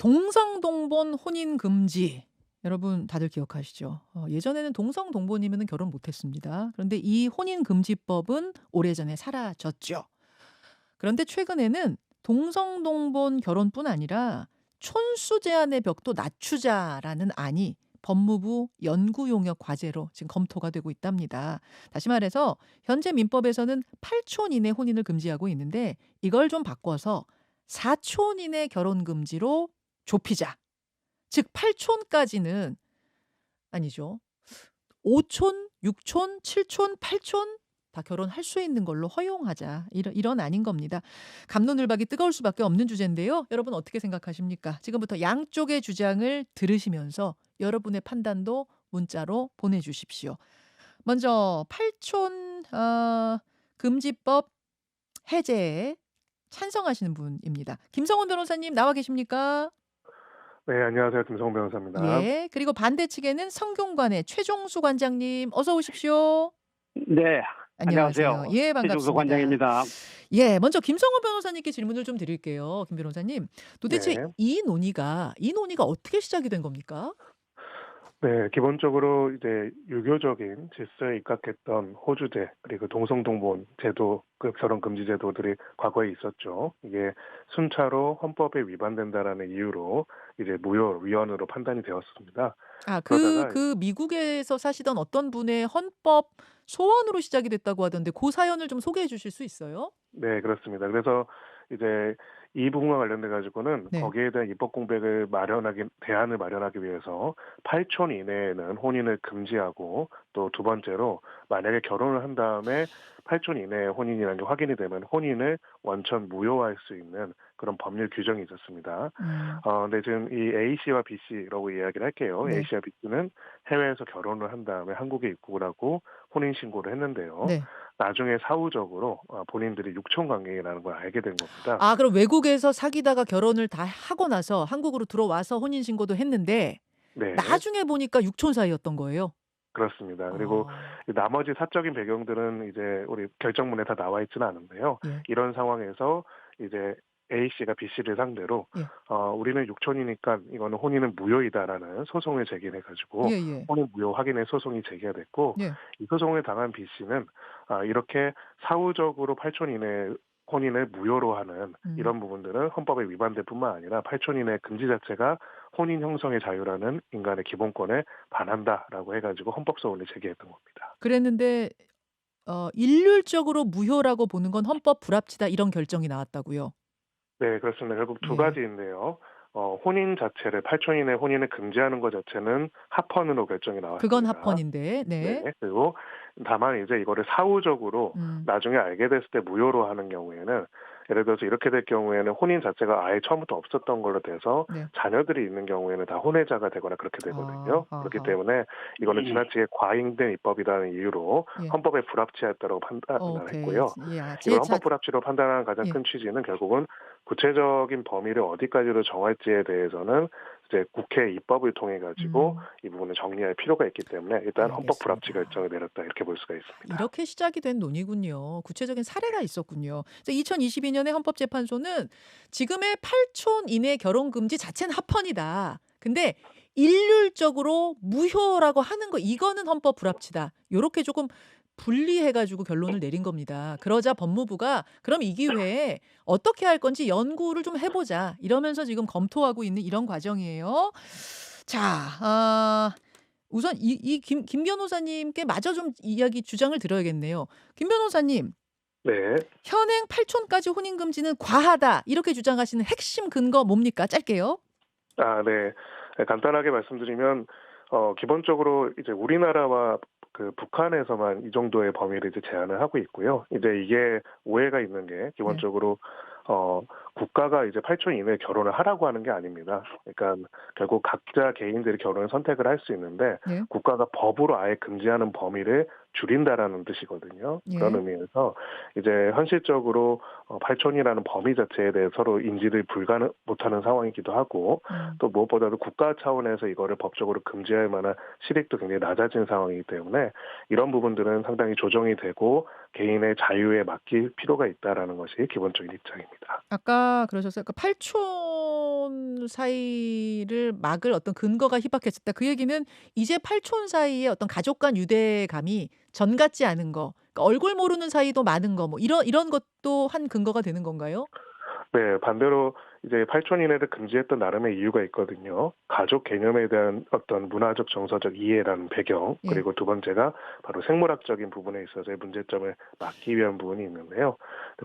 동성동본 혼인 금지. 여러분 다들 기억하시죠? 예전에는 동성동본이면 결혼 못했습니다. 그런데 이 혼인 금지법은 오래전에 사라졌죠. 그런데 최근에는 동성동본 결혼뿐 아니라 촌수 제한의 벽도 낮추자라는 안이 법무부 연구용역 과제로 지금 검토가 되고 있답니다. 다시 말해서 현재 민법에서는 8촌 이내 혼인을 금지하고 있는데 이걸 좀 바꿔서 4촌 이내 결혼 금지로 좁히자. 즉 8촌까지는 아니죠. 5촌, 6촌, 7촌, 8촌 다 결혼할 수 있는 걸로 허용하자. 이런 아닌 겁니다. 갑론을박이 뜨거울 수밖에 없는 주제인데요. 여러분 어떻게 생각하십니까? 지금부터 양쪽의 주장을 들으시면서 여러분의 판단도 문자로 보내주십시오. 먼저 8촌 금지법 해제에 찬성하시는 분입니다. 김성원 변호사님 나와 계십니까? 네, 안녕하세요. 김성훈 변호사입니다. 예. 그리고 반대 측에는 성균관의 최종수 관장님 어서 오십시오. 네, 안녕하세요. 안녕하세요. 예, 최종석 반갑습니다. 관장입니다. 예, 먼저 김성원 변호사님께 질문을 좀 드릴게요. 김 변호사님. 도대체 네. 이 논의가 어떻게 시작이 된 겁니까? 네, 기본적으로 이제 유교적인 질서에 입각했던 호주제 그리고 동성동본 제도, 그 결혼 금지 제도들이 과거에 있었죠. 이게 순차로 헌법에 위반된다라는 이유로 이제 무효 위헌으로 판단이 되었습니다. 아, 그러다가 미국에서 사시던 어떤 분의 헌법 소원으로 시작이 됐다고 하던데 그 사연을 좀 소개해 주실 수 있어요? 네, 그렇습니다. 그래서 이제 이 부분과 관련돼 가지고는 네. 거기에 대한 입법 공백을 대안을 마련하기 위해서 8촌 이내에는 혼인을 금지하고 또 두 번째로 만약에 결혼을 한 다음에 8촌 이내에 혼인이라는 게 확인이 되면 혼인을 원천 무효화할 수 있는 그런 법률 규정이 있었습니다. 음. 근데 지금 이 A씨와 B씨라고 이야기를 할게요. 네. A씨와 B씨는 해외에서 결혼을 한 다음에 한국에 입국을 하고 혼인 신고를 했는데요. 네. 나중에 사후적으로 본인들이 육촌 관계라는 걸 알게 된 겁니다. 아, 그럼 외국에서 사귀다가 결혼을 다 하고 나서 한국으로 들어와서 혼인 신고도 했는데 네, 나중에 보니까 육촌 사이였던 거예요? 그렇습니다. 그리고 아. 나머지 사적인 배경들은 이제 우리 결정문에 다 나와 있지는 않은데요. 예. 이런 상황에서 이제 A씨가 B씨를 상대로 예. 우리는 육촌이니까 이거는 혼인은 무효이다라는 소송을 제기해가지고 예예. 혼인 무효 확인의 소송이 제기가 됐고 예. 이 소송을 당한 B씨는 이렇게 사후적으로 8촌 이내 혼인을 무효로 하는 음. 이런 부분들은 헌법에 위반될 뿐만 아니라 8촌 이내 금지 자체가 혼인 형성의 자유라는 인간의 기본권에 반한다라고 해가지고 헌법 소원을 제기했던 겁니다. 그랬는데 일률적으로 무효라고 보는 건 헌법 불합치다 이런 결정이 나왔다고요? 네, 그렇습니다. 결국 두 예. 가지인데요. 혼인 자체를 8촌 이내 혼인을 금지하는 것 자체는 합헌으로 결정이 그건 나왔습니다. 합헌인데. 네. 네. 그리고 다만 이제 이거를 사후적으로 음. 나중에 알게 됐을 때 무효로 하는 경우에는 예를 들어서 이렇게 될 경우에는 혼인 자체가 아예 처음부터 없었던 걸로 돼서 네. 자녀들이 있는 경우에는 다 혼외자가 되거나 그렇게 아. 되거든요. 그렇기 아하. 때문에 이거는 지나치게 과잉된 입법이라는 이유로 예. 헌법에 불합치했다고 판단을 오케이. 했고요. 예. 아 제 이걸 자 헌법 불합치로 판단하는 가장 예. 큰 취지는 결국은 구체적인 범위를 어디까지로 정할지에 대해서는 이제 국회 입법을 통해 가지고 음. 이 부분을 정리할 필요가 있기 때문에 일단 헌법 불합치 결정을 알겠습니다. 내렸다 이렇게 볼 수가 있습니다. 이렇게 시작이 된 논의군요. 구체적인 사례가 있었군요. 그래서 2022년에 헌법재판소는 지금의 8촌 이내 결혼 금지 자체는 합헌이다. 근데 일률적으로 무효라고 하는 거 이거는 헌법 불합치다. 요렇게 조금 분리해 가지고 결론을 내린 겁니다. 그러자 법무부가 그럼 이 기회에 어떻게 할 건지 연구를 좀 해 보자. 이러면서 지금 검토하고 있는 이런 과정이에요. 자, 우선 이 김 변호사님께 마저 좀 이야기 주장을 들어야겠네요. 김 변호사님, 네. 현행 8촌까지 혼인 금지는 과하다. 이렇게 주장하시는 핵심 근거 뭡니까? 짧게요. 네. 간단하게 말씀드리면 기본적으로 이제 우리나라와 그 북한에서만 이 정도의 범위를 이제 제한을 하고 있고요. 이제 이게 오해가 있는 게 네. 기본적으로 국가가 이제 8촌 이내에 결혼을 하라고 하는 게 아닙니다. 그러니까 결국 각자 개인들이 결혼을 선택을 할 수 있는데 예. 국가가 법으로 아예 금지하는 범위를 줄인다라는 뜻이거든요. 그런 예. 의미에서 이제 현실적으로 8촌이라는 범위 자체에 대해 서로 인지를 못하는 상황이기도 하고 음. 또 무엇보다도 국가 차원에서 이거를 법적으로 금지할 만한 실익도 굉장히 낮아진 상황이기 때문에 이런 부분들은 상당히 조정이 되고 개인의 자유에 맡길 필요가 있다라는 것이 기본적인 입장입니다. 아까 그러셨어요. 그 8촌 팔촌 사이를 막을 어떤 근거가 희박해졌다. 그 얘기는 이제 팔촌 사이에 어떤 가족 간 유대감이 전 같지 않은 거, 그러니까 얼굴 모르는 사이도 많은 거 뭐 이런 것도 한 근거가 되는 건가요? 네. 반대로 이제 팔촌 이내를 금지했던 나름의 이유가 있거든요. 가족 개념에 대한 어떤 문화적 정서적 이해라는 배경, 예. 그리고 두 번째가 바로 생물학적인 부분에 있어서의 문제점을 막기 위한 부분이 있는데요.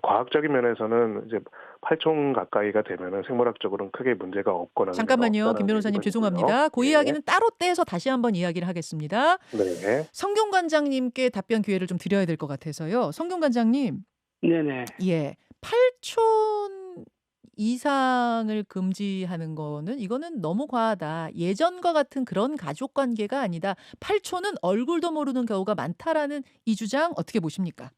과학적인 면에서는 이제 팔촌 가까이가 되면은 생물학적으로는 크게 문제가 없거나 의미가 잠깐만요. 김 없다라는 변호사님 얘기거든요. 죄송합니다. 그 예. 이야기는 따로 떼서 다시 한번 이야기를 하겠습니다. 네. 성균 관장님께 답변 기회를 좀 드려야 될 것 같아서요. 성균 관장님. 네네. 예. 팔촌 이상을 금지하는 거는 이거는 너무 과하다. 예전과 같은 그런 가족 관계가 아니다. 팔촌은 얼굴도 모르는 경우가 많다라는 이 주장 어떻게 보십니까?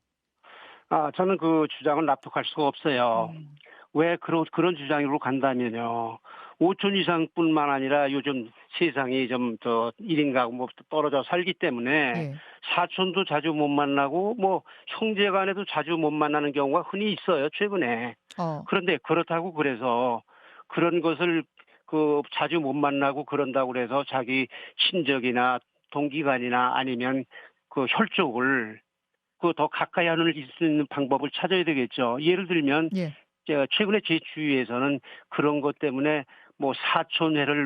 저는 그 주장을 납득할 수가 없어요. 음. 왜 그런 주장으로 간다면요. 5촌 이상뿐만 아니라 요즘 세상이 좀 1인 가구 뭐 떨어져 살기 때문에 예. 사촌도 자주 못 만나고 뭐 형제 간에도 자주 못 만나는 경우가 흔히 있어요, 최근에. 어. 그런데 그렇다고 그래서 그런 것을 자주 못 만나고 그런다고 그래서 자기 친족이나 동기간이나 아니면 혈족을 더 가까이 하는 수 있는 방법을 찾아야 되겠죠. 예를 들면 예. 제가 최근에 제 주위에서는 그런 것 때문에 뭐 사촌회를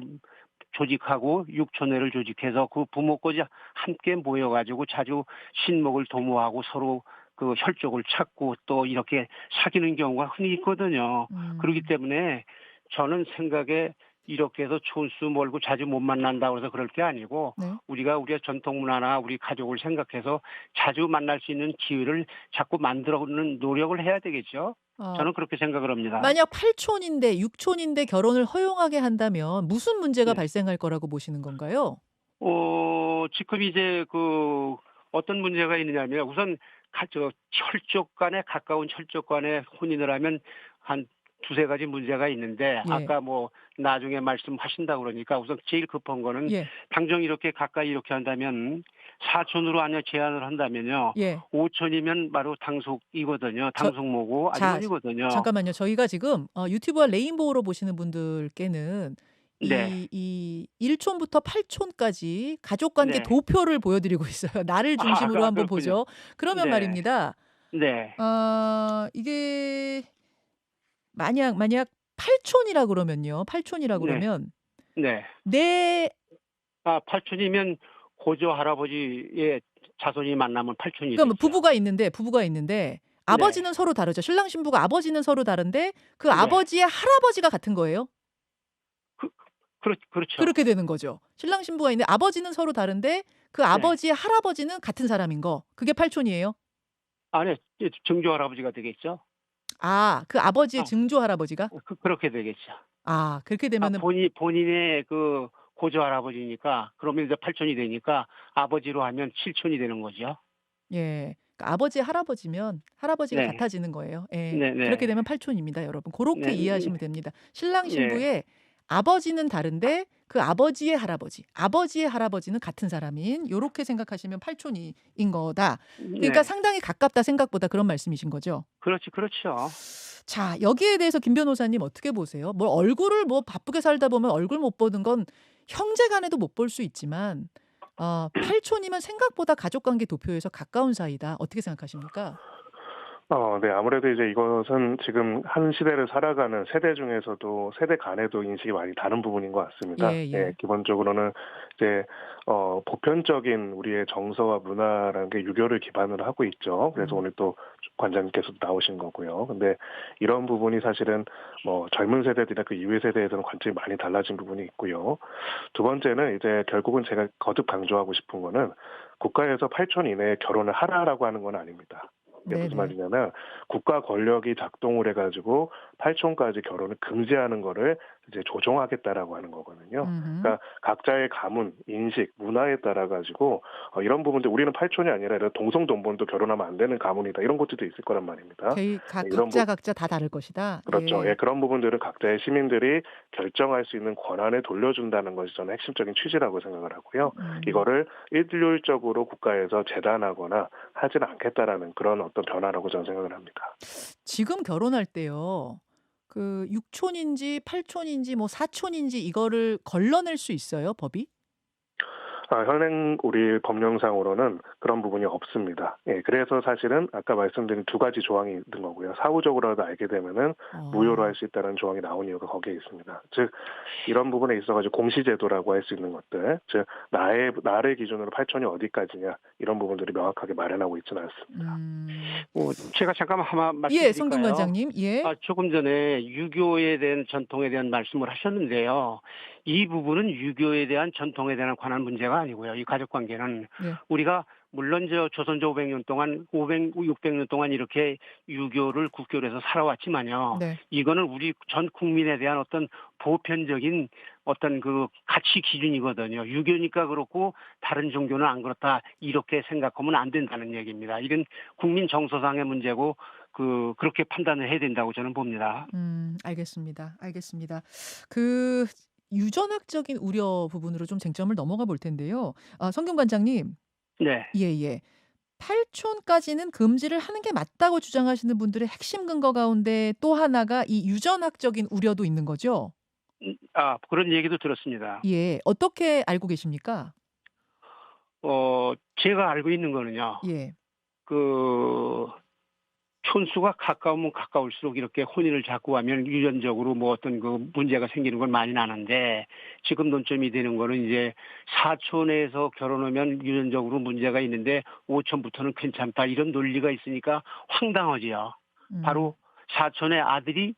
조직하고 육촌회를 조직해서 그 부모까지 함께 모여가지고 자주 친목을 도모하고 서로 혈족을 찾고 또 이렇게 사귀는 경우가 흔히 있거든요. 그렇기 음. 때문에 저는 생각에 이렇게 해서 촌수 멀고 자주 못 만난다고 해서 그럴 게 아니고 네. 우리의 전통 문화나 우리 가족을 생각해서 자주 만날 수 있는 기회를 자꾸 만들어오는 노력을 해야 되겠죠. 어 저는 그렇게 생각을 합니다. 만약 팔촌인데 육촌인데 결혼을 허용하게 한다면 무슨 문제가 네. 발생할 거라고 보시는 건가요? 지금 이제 어떤 문제가 있느냐면 우선 혈족 간에 가까운 혈족 간에 혼인을 하면 한 두세 가지 문제가 있는데 예. 아까 뭐 나중에 말씀하신다고 그러니까 우선 제일 급한 거는 예. 당장 이렇게 가까이 이렇게 한다면 사촌으로 아니면 제한을 한다면요. 예. 오촌이면 바로 당속이거든요. 저 당속모고 자 아주머니거든요. 잠깐만요. 저희가 지금 유튜브와 레인보우로 보시는 분들께는 네. 이 1 촌부터 8 촌까지 가족 관계 네. 도표를 보여드리고 있어요. 나를 중심으로 한번 그렇군요. 보죠. 그러면 네. 말입니다. 네. 이게 만약 8 촌이라 그러면요. 8 촌이라 네. 그러면 네. 내 팔촌이면 고조 할아버지의 자손이 만나면 팔촌이 그러니까 뭐 되죠. 부부가 있는데 네. 아버지는 서로 다르죠. 신랑 신부가 아버지는 서로 다른데 그 네. 아버지의 할아버지가 같은 거예요. 그 그렇죠. 그렇게 되는 거죠. 신랑 신부가 있는데 아버지는 서로 다른데 그 네. 아버지의 할아버지는 같은 사람인 거. 그게 팔촌이에요? 아니 증조 할아버지가 되겠죠. 그 아버지의 아 증조 할아버지가? 그렇게 되겠죠. 그렇게 되면은 본인의 고조 할아버지니까 그러면 이제 팔촌이 되니까 아버지로 하면 칠촌이 되는 거죠. 예. 그러니까 아버지의 할아버지면 할아버지가 네. 같아지는 거예요. 예. 그렇게 네네. 되면 팔촌입니다, 여러분. 고렇게 네. 이해하시면 됩니다. 신랑 예. 신부의 아버지는 다른데 그 아버지의 할아버지는 같은 사람인 요렇게 생각하시면 팔촌이 인 거다. 그러니까 네. 상당히 가깝다 생각보다 그런 말씀이신 거죠? 그렇죠. 자, 여기에 대해서 김 변호사님 어떻게 보세요? 뭐 얼굴을 뭐 바쁘게 살다 보면 얼굴 못 보는 건 형제 간에도 못 볼 수 있지만 팔촌이면 생각보다 가족 관계 도표에서 가까운 사이다. 어떻게 생각하십니까? 네. 아무래도 이제 이것은 지금 한 시대를 살아가는 세대 중에서도 세대 간에도 인식이 많이 다른 부분인 것 같습니다. 예. 예예. 기본적으로는 이제 보편적인 우리의 정서와 문화라는 게 유교를 기반으로 하고 있죠. 그래서 음. 오늘 또 관장님께서도 나오신 거고요. 근데 이런 부분이 사실은 뭐 젊은 세대들이나 그 이후의 세대에서는 관점이 많이 달라진 부분이 있고요. 두 번째는 이제 결국은 제가 거듭 강조하고 싶은 거는 국가에서 8촌 이내에 결혼을 하라라고 하는 건 아닙니다. 이게 무슨 네네. 말이냐면 국가 권력이 작동을 해가지고 8촌까지 결혼을 금지하는 거를 이제 조정하겠다라고 하는 거거든요. 음음. 그러니까 각자의 가문, 인식, 문화에 따라 가지고 이런 부분들 우리는 8촌이 아니라 동성동본도 결혼하면 안 되는 가문이다 이런 것들도 있을 거란 말입니다. 저희 각 이런 부 각자 다 다를 것이다. 그렇죠. 예, 예. 그런 부분들은 각자의 시민들이 결정할 수 있는 권한을 돌려준다는 것이 저는 핵심적인 취지라고 생각을 하고요. 음. 이거를 일률적으로 국가에서 재단하거나 하지는 않겠다라는 그런 어떤 변화라고 저는 생각을 합니다. 지금 결혼할 때요. 그 육촌인지 팔촌인지 뭐 사촌인지 이거를 걸러낼 수 있어요, 법이? 현행 우리 법령상으로는 그런 부분이 없습니다. 예, 그래서 사실은 아까 말씀드린 두 가지 조항이 있는 거고요. 사후적으로라도 알게 되면은 무효로 할 어. 수 있다는 조항이 나온 이유가 거기에 있습니다. 즉 이런 부분에 있어가지고 공시제도라고 할 수 있는 것들, 즉 나를 기준으로 8촌이 어디까지냐 이런 부분들이 명확하게 마련하고 있지는 않습니다. 음. 제가 잠깐만 하나 예, 성균 말씀드릴까요? 관장님. 예. 조금 전에 유교에 대한 전통에 대한 말씀을 하셨는데요. 이 부분은 유교에 대한 전통에 대한 관한 문제가 아니고요. 이 가족 관계는 네. 우리가 물론 조선조 500년 동안 600년 동안 이렇게 유교를 국교로 해서 살아왔지만요. 네. 이거는 우리 전 국민에 대한 어떤 보편적인 어떤 그 가치 기준이거든요. 유교니까 그렇고 다른 종교는 안 그렇다 이렇게 생각하면 안 된다는 얘기입니다. 이건 국민 정서상의 문제고 그렇게 판단을 해야 된다고 저는 봅니다. 알겠습니다. 알겠습니다. 그 유전학적인 우려 부분으로 좀 쟁점을 넘어가 볼 텐데요. 성균 관장님. 네. 예예. 팔촌까지는 금지를 하는 게 맞다고 주장하시는 분들의 핵심 근거 가운데 또 하나가 이 유전학적인 우려도 있는 거죠? 그런 얘기도 들었습니다. 예. 어떻게 알고 계십니까? 제가 알고 있는 거는요. 예. 그 촌수가 가까우면 가까울수록 이렇게 혼인을 자꾸 하면 유전적으로 뭐 어떤 그 문제가 생기는 건 많이 나는데 지금 논점이 되는 거는 이제 사촌에서 결혼하면 유전적으로 문제가 있는데 오촌부터는 괜찮다 이런 논리가 있으니까 황당하지요. 음. 바로 사촌의 아들이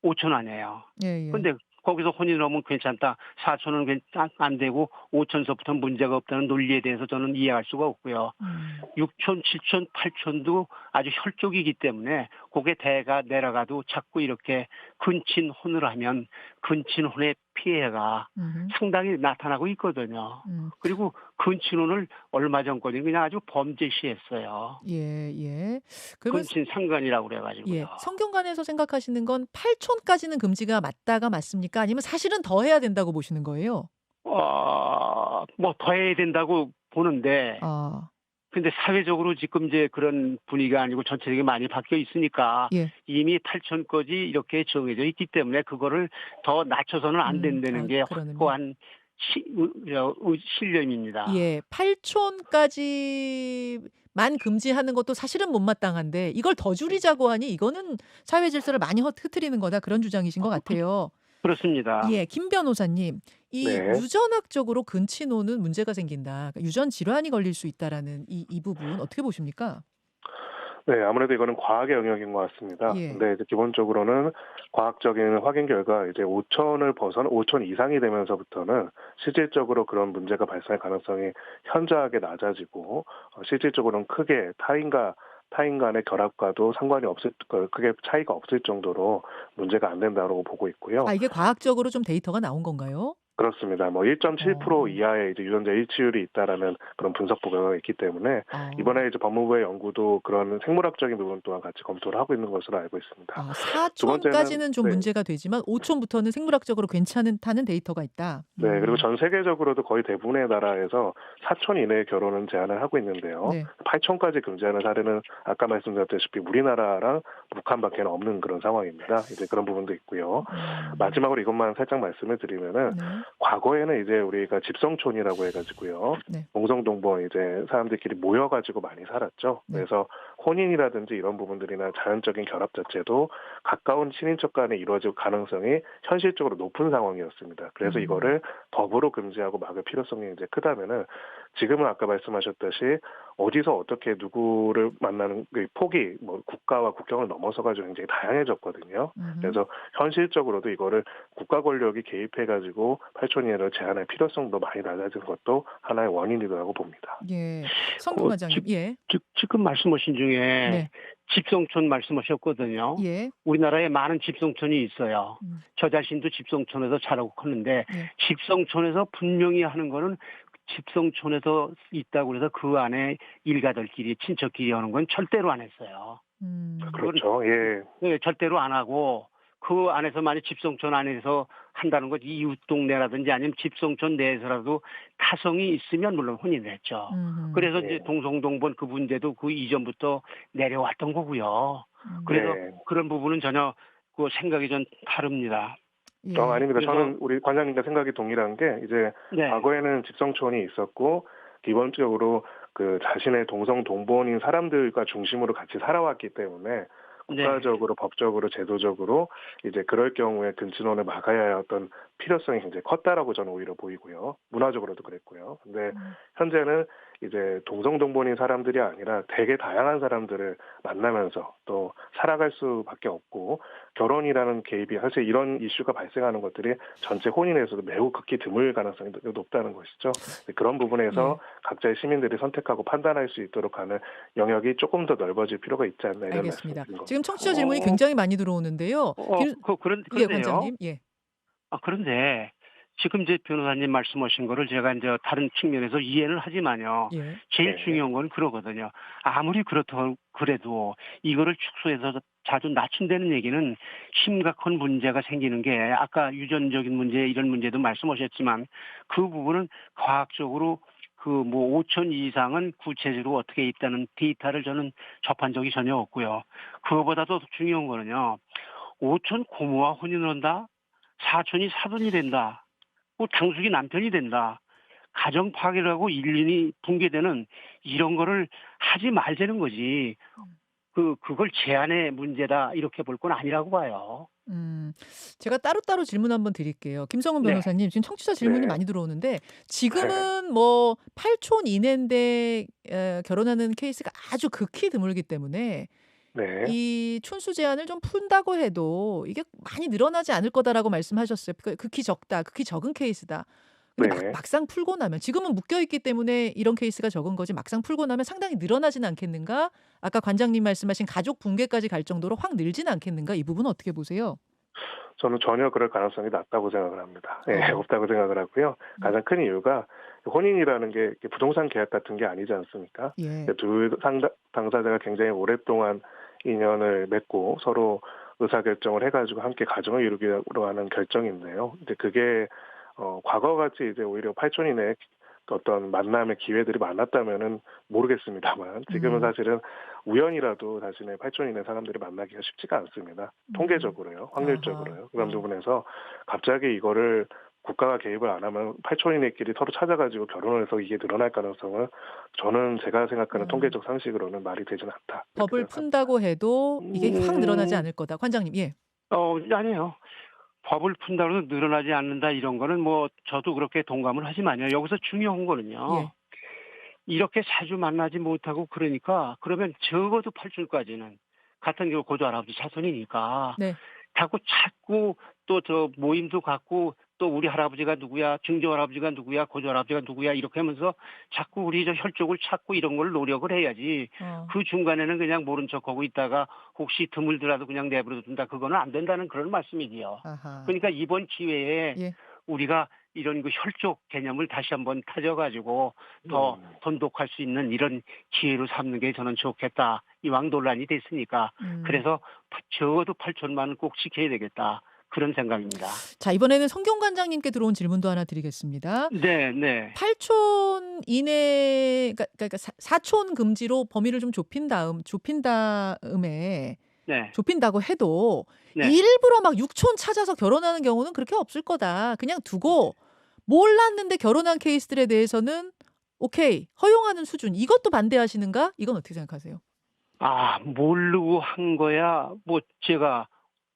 오촌 아니에요. 예예. 근데 거기서 혼인을 하면 괜찮다. 사촌은 안 되고 오촌서부터는 문제가 없다는 논리에 대해서 저는 이해할 수가 없고요. 음. 6촌, 7촌, 8촌도 아주 혈족이기 때문에 그게 대가 내려가도 자꾸 이렇게 근친혼을 하면 근친혼의 피해가 음흠. 상당히 나타나고 있거든요. 음. 그리고 근친혼을 얼마 전까지 그냥 아주 범죄시했어요. 예예. 그러면 근친상간이라고 예. 그래가지고요. 성균관에서 생각하시는 건 팔촌까지는 금지가 맞다가 맞습니까? 아니면 사실은 더 해야 된다고 보시는 거예요? 뭐 더 해야 된다고 보는데 아. 근데 사회적으로 지금 이제 그런 분위기가 아니고 전체적으로 많이 바뀌어 있으니까 예. 이미 8촌까지 이렇게 정해져 있기 때문에 그거를 더 낮춰서는 안 된다는 게 그런 의미. 확고한 신념입니다. 예. 팔촌까지만 금지하는 것도 사실은 못마땅한데 이걸 더 줄이자고 하니 이거는 사회 질서를 많이 흐트리는 거다 그런 주장이신 것 같아요. 그렇습니다. 예. 김 변호사님. 이 네. 유전학적으로 근친혼은 문제가 생긴다. 그러니까 유전 질환이 걸릴 수 있다라는 이 부분 어떻게 보십니까? 네, 아무래도 이거는 과학의 영역인 것 같습니다. 예. 근데 이제 기본적으로는 과학적인 확인 결과 이제 5천 이상이 되면서부터는 실질적으로 그런 문제가 발생할 가능성이 현저하게 낮아지고 실질적으로는 크게 타인 간의 결합과도 상관이 없을 크게 차이가 없을 정도로 문제가 안 된다고 보고 있고요. 이게 과학적으로 좀 데이터가 나온 건가요? 그렇습니다. 뭐 1.7% 어. 이하의 이제 유전자 일치율이 있다라는 그런 분석 보고가 있기 때문에 어. 이번에 이제 법무부의 연구도 그런 생물학적인 부분 또한 같이 검토를 하고 있는 것으로 알고 있습니다. 두 번째는 사촌까지는 좀 네. 문제가 되지만 오촌부터는 생물학적으로 괜찮다는 데이터가 있다. 네, 그리고 전 세계적으로도 거의 대부분의 나라에서 사촌 이내의 결혼은 제한을 하고 있는데요. 네. 8촌까지 금지하는 사례는 아까 말씀드렸다시피 우리나라랑 북한밖에는 없는 그런 상황입니다. 이제 그런 부분도 있고요. 마지막으로 이것만 살짝 말씀을 드리면은 네. 과거에는 이제 우리가 집성촌이라고 해가지고요. 네. 동성동본 이제 사람들끼리 모여가지고 많이 살았죠. 네. 그래서 혼인이라든지 이런 부분들이나 자연적인 결합 자체도 가까운 친인척 간에 이루어질 가능성이 현실적으로 높은 상황이었습니다. 그래서 이거를 법으로 금지하고 막을 필요성이 이제 크다면은 지금은 아까 말씀하셨듯이 어디서 어떻게 누구를 만나는 그 폭이 뭐 국가와 국경을 넘어서가지고 굉장히 다양해졌거든요. 그래서 현실적으로도 이거를 국가 권력이 개입해가지고 8촌 이내를 제한할 필요성도 많이 낮아진 것도 하나의 원인이라고 봅니다. 예. 성균 관장님. 예. 지금 말씀하신 중에 네. 집성촌 말씀하셨거든요. 예. 우리나라에 많은 집성촌이 있어요. 저 자신도 집성촌에서 자라고 컸는데 예. 집성촌에서 분명히 하는 거는 집성촌에서 있다고 해서 그 안에 일가들끼리 친척끼리 하는 건 절대로 안 했어요. 그렇죠. 예. 네, 절대로 안 하고 그 안에서 만약 집성촌 안에서 한다는 것 이웃 동네라든지 아니면 집성촌 내에서라도 타성이 있으면 물론 혼인을 했죠. 그래서 이제 동성동본 그 문제도 그 이전부터 내려왔던 거고요. 그래서 네. 그런 부분은 전혀 그 생각이 좀 다릅니다. 예. 아닙니다. 그래서 저는 우리 관장님과 생각이 동일한 게 이제 네, 과거에는 집성촌이 있었고 기본적으로 그 자신의 동성 동본인 사람들과 중심으로 같이 살아왔기 때문에 네, 국가적으로 법적으로 제도적으로 이제 그럴 경우에 근친혼을 막아야 할 어떤 필요성이 굉장히 컸다라고 저는 오히려 보이고요. 문화적으로도 그랬고요. 근데 현재는 이제 동성 동본인 사람들이 아니라 되게 다양한 사람들을 만나면서 또 살아갈 수밖에 없고 결혼이라는 개입이 사실 이런 이슈가 발생하는 것들이 전체 혼인에서도 매우 극히 드물 가능성이 높다는 것이죠. 그런 부분에서 예. 각자의 시민들이 선택하고 판단할 수 있도록 하는 영역이 조금 더 넓어질 필요가 있지 않나 이런 알겠습니다. 말씀드린 겁니다. 지금 청취자 질문이 어, 굉장히 많이 들어오는데요. 예, 그런데요. 관장님. 예. 그런데 지금 이제 변호사님 말씀하신 거를 제가 이제 다른 측면에서 이해는 하지만요. 예. 제일 네, 중요한 건 그러거든요. 아무리 그렇다고 그래도 이거를 축소해서 자주 낮춘다는 얘기는 심각한 문제가 생기는 게 아까 유전적인 문제 이런 문제도 말씀하셨지만 그 부분은 과학적으로 그 뭐 5천 이상은 구체적으로 어떻게 있다는 데이터를 저는 접한 적이 전혀 없고요. 그거보다도 중요한 거는요. 5천 고모와 혼인을 한다? 사촌이 사돈이 된다. 뭐 당숙이 남편이 된다. 가정 파괴를 하고 인륜이 붕괴되는 이런 거를 하지 말자는 거지. 그걸 제한의 문제다 이렇게 볼 건 아니라고 봐요. 음. 제가 따로따로 질문 한번 드릴게요. 김성훈 네, 변호사님 지금 청취자 질문이 네, 많이 들어오는데 지금은 뭐 8촌 이내인데 결혼하는 케이스가 아주 극히 드물기 때문에 네, 이 촌수 제한을 좀 푼다고 해도 이게 많이 늘어나지 않을 거다라고 말씀하셨어요. 극히 적다. 극히 적은 케이스다. 근데 네. 막상 풀고 나면 지금은 묶여 있기 때문에 이런 케이스가 적은 거지 막상 풀고 나면 상당히 늘어나진 않겠는가? 아까 관장님 말씀하신 가족 붕괴까지 갈 정도로 확 늘진 않겠는가? 이 부분은 어떻게 보세요? 저는 전혀 그럴 가능성이 낮다고 생각을 합니다. 예, 어. 없다고 생각을 하고요. 음. 가장 큰 이유가 혼인이라는 게 이렇게 부동산 계약 같은 게 아니지 않습니까? 예. 두 당사자가 굉장히 오랫동안 인연을 맺고 서로 의사결정을 해가지고 함께 가정을 이루기로 하는 결정인데요. 이제 그게 과거 같이 이제 오히려 8촌 이내 어떤 만남의 기회들이 많았다면은 모르겠습니다만 지금은 음. 사실은 우연이라도 자신의 8촌 이내 사람들이 만나기가 쉽지가 않습니다. 음. 통계적으로요, 아하. 확률적으로요. 그런 부분에서 갑자기 이거를 국가가 개입을 안 하면 8촌 이내끼리 서로 찾아가지고 결혼을 해서 이게 늘어날 가능성은 저는 제가 생각하는 음. 통계적 상식으로는 말이 되지는 않다. 이렇게 법을 생각합니다. 푼다고 해도 이게 확 늘어나지 음, 않을 거다. 관장님. 예. 아니에요. 법을 푼다고 해서 늘어나지 않는다 이런 거는 뭐 저도 그렇게 동감을 하지만요. 여기서 중요한 거는요. 예. 이렇게 자주 만나지 못하고 그러니까 그러면 적어도 8줄까지는 같은 경우 고조 할아버지 자손이니까 네. 자꾸 또 저 모임도 갖고 또 우리 할아버지가 누구야, 증조 할아버지가 누구야, 고조 할아버지가 누구야 이렇게 하면서 자꾸 우리 저 혈족을 찾고 이런 걸 노력을 해야지. 어. 그 중간에는 그냥 모른 척하고 있다가 혹시 드물더라도 그냥 내버려 둔다. 그거는 안 된다는 그런 말씀이지요. 아하. 그러니까 이번 기회에 예. 우리가 이런 그 혈족 개념을 다시 한번 타져가지고 더 돈독할 수 있는 이런 기회로 삼는 게 저는 좋겠다. 이왕 논란이 됐으니까. 음. 그래서 적어도 8천만은 꼭 지켜야 되겠다. 그런 생각입니다. 자, 이번에는 성경 관장님께 들어온 질문도 하나 드리겠습니다. 네, 네, 8촌 이내 그러니까 4촌 금지로 범위를 좀 좁힌다고 해도 네. 일부러 막 6촌 찾아서 결혼하는 경우는 그렇게 없을 거다. 그냥 두고 몰랐는데 결혼한 케이스들에 대해서는 오케이, 허용하는 수준. 이것도 반대하시는가? 이건 어떻게 생각하세요? 모르고 한 거야. 뭐 제가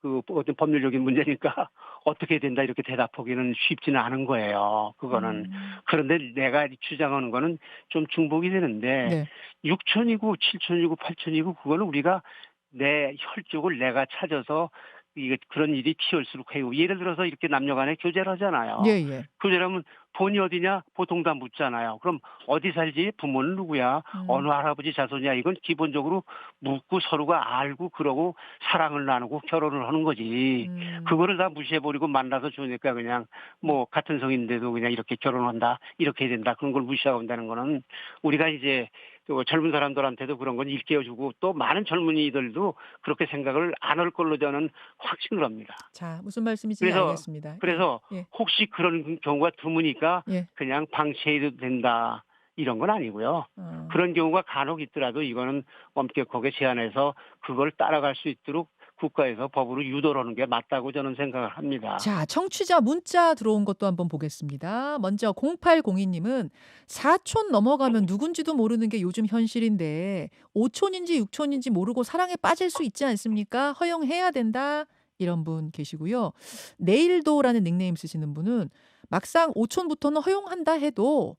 그 어떤 법률적인 문제니까 어떻게 된다 이렇게 대답하기는 쉽지는 않은 거예요. 그거는. 음. 그런데 내가 주장하는 거는 좀 중복이 되는데 네. 6천이고 7천이고 8천이고 그거는 우리가 내 혈족을 내가 찾아서 이게 그런 일이 치열수록 해요. 예를 들어서 이렇게 남녀간에 교제를 하잖아요. 예예. 교제를 하면 본이 어디냐? 보통 다 묻잖아요. 그럼 어디 살지? 부모는 누구야? 음. 어느 할아버지 자손이야? 이건 기본적으로 묻고 서로가 알고 그러고 사랑을 나누고 결혼을 하는 거지. 음. 그거를 다 무시해버리고 만나서 좋으니까 그냥 뭐 같은 성인데도 그냥 이렇게 결혼한다, 이렇게 해야 된다, 그런 걸 무시하고 한다는 거는 우리가 이제 또 젊은 사람들한테도 그런 건 일깨워주고 또 많은 젊은이들도 그렇게 생각을 안 할 걸로 저는 확신을 합니다. 자, 무슨 말씀인지 그래서 알겠습니다. 예. 그래서 예. 혹시 그런 경우가 드무니까 예. 그냥 방치해도 된다 이런 건 아니고요. 어. 그런 경우가 간혹 있더라도 이거는 엄격하게 제한해서 그걸 따라갈 수 있도록 국가에서 법으로 유도를 하는 게 맞다고 저는 생각을 합니다. 자, 청취자 문자 들어온 것도 한번 보겠습니다. 먼저 0802님은 사촌 넘어가면 누군지도 모르는 게 요즘 현실인데 5촌인지 6촌인지 모르고 사랑에 빠질 수 있지 않습니까? 허용해야 된다. 이런 분 계시고요. 내일도라는 닉네임 쓰시는 분은 막상 5촌부터는 허용한다 해도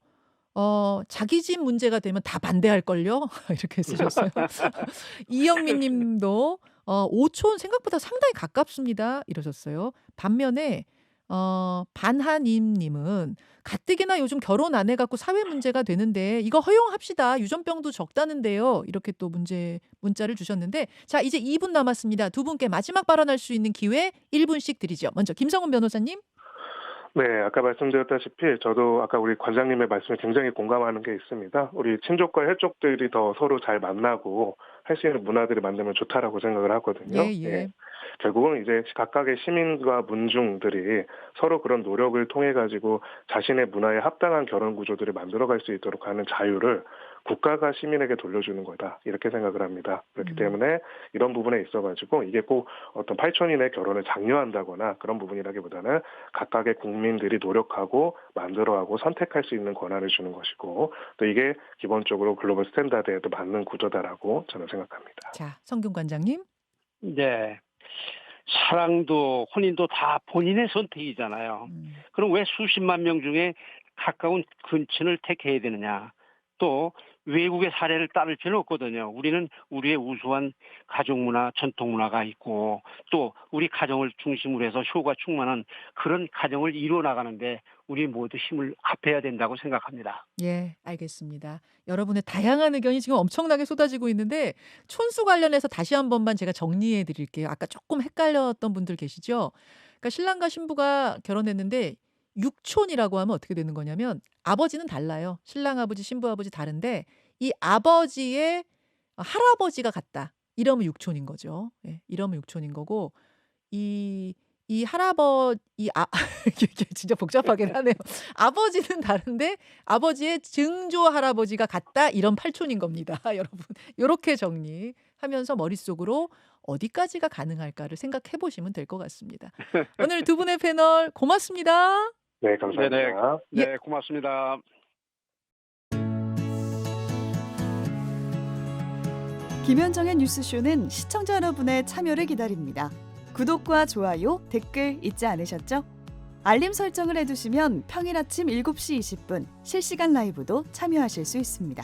자기 집 문제가 되면 다 반대할걸요? 이렇게 쓰셨어요. 이영민 님도 5촌 생각보다 상당히 가깝습니다. 이러셨어요. 반면에 반하님 님은 가뜩이나 요즘 결혼 안 해갖고 사회 문제가 되는데 이거 허용합시다. 유전병도 적다는데요. 이렇게 또 문자를 주셨는데 자, 이제 2분 남았습니다. 두 분께 마지막 발언할 수 있는 기회 1분씩 드리죠. 먼저 김성훈 변호사님. 네, 아까 말씀드렸다시피 저도 아까 우리 관장님의 말씀에 굉장히 공감하는 게 있습니다. 우리 친족과 혈족들이 더 서로 잘 만나고 할 수 있는 문화들을 만들면 좋다라고 생각을 하거든요. 예, 예. 결국은 이제 각각의 시민과 문중들이 서로 그런 노력을 통해 가지고 자신의 문화에 합당한 결혼 구조들을 만들어갈 수 있도록 하는 자유를 국가가 시민에게 돌려주는 거다 이렇게 생각을 합니다. 그렇기 때문에 이런 부분에 있어가지고 이게 꼭 어떤 8촌인의 결혼을 장려한다거나 그런 부분이라기보다는 각각의 국민들이 노력하고 만들어하고 선택할 수 있는 권한을 주는 것이고 또 이게 기본적으로 글로벌 스탠다드에도 맞는 구조다라고 저는 생각합니다. 자, 성균 관장님. 네. 사랑도 혼인도 다 본인의 선택이잖아요. 그럼 왜 수십만 명 중에 가까운 근친을 택해야 되느냐. 또 외국의 사례를 따를 필요는 없거든요. 우리는 우리의 우수한 가족 문화, 전통 문화가 있고 또 우리 가정을 중심으로 해서 효가 충만한 그런 가정을 이루어 나가는데 우리 모두 힘을 합해야 된다고 생각합니다. 예, 알겠습니다. 여러분의 다양한 의견이 지금 엄청나게 쏟아지고 있는데 촌수 관련해서 다시 한 번만 제가 정리해 드릴게요. 아까 조금 헷갈렸던 분들 계시죠? 그러니까 신랑과 신부가 결혼했는데 육촌이라고 하면 어떻게 되는 거냐면 아버지는 달라요. 신랑 아버지, 신부 아버지 다른데 이 아버지의 할아버지가 같다. 이러면 육촌인 거죠. 예, 이러면 육촌인 거고 이 이게 진짜 복잡하긴 하네요. 아버지는 다른데 아버지의 증조 할아버지가 같다. 이런 8촌인 겁니다. 여러분. 요렇게 정리하면서 머릿속으로 어디까지가 가능할까를 생각해 보시면 될 것 같습니다. 오늘 두 분의 패널 고맙습니다. 네, 감사합니다. 네, 고맙습니다. 김현정의 뉴스쇼는 시청자 여러분의 참여를 기다립니다. 구독과 좋아요, 댓글 잊지 않으셨죠? 알림 설정을 해두시면 평일 아침 7시 20분 실시간 라이브도 참여하실 수 있습니다.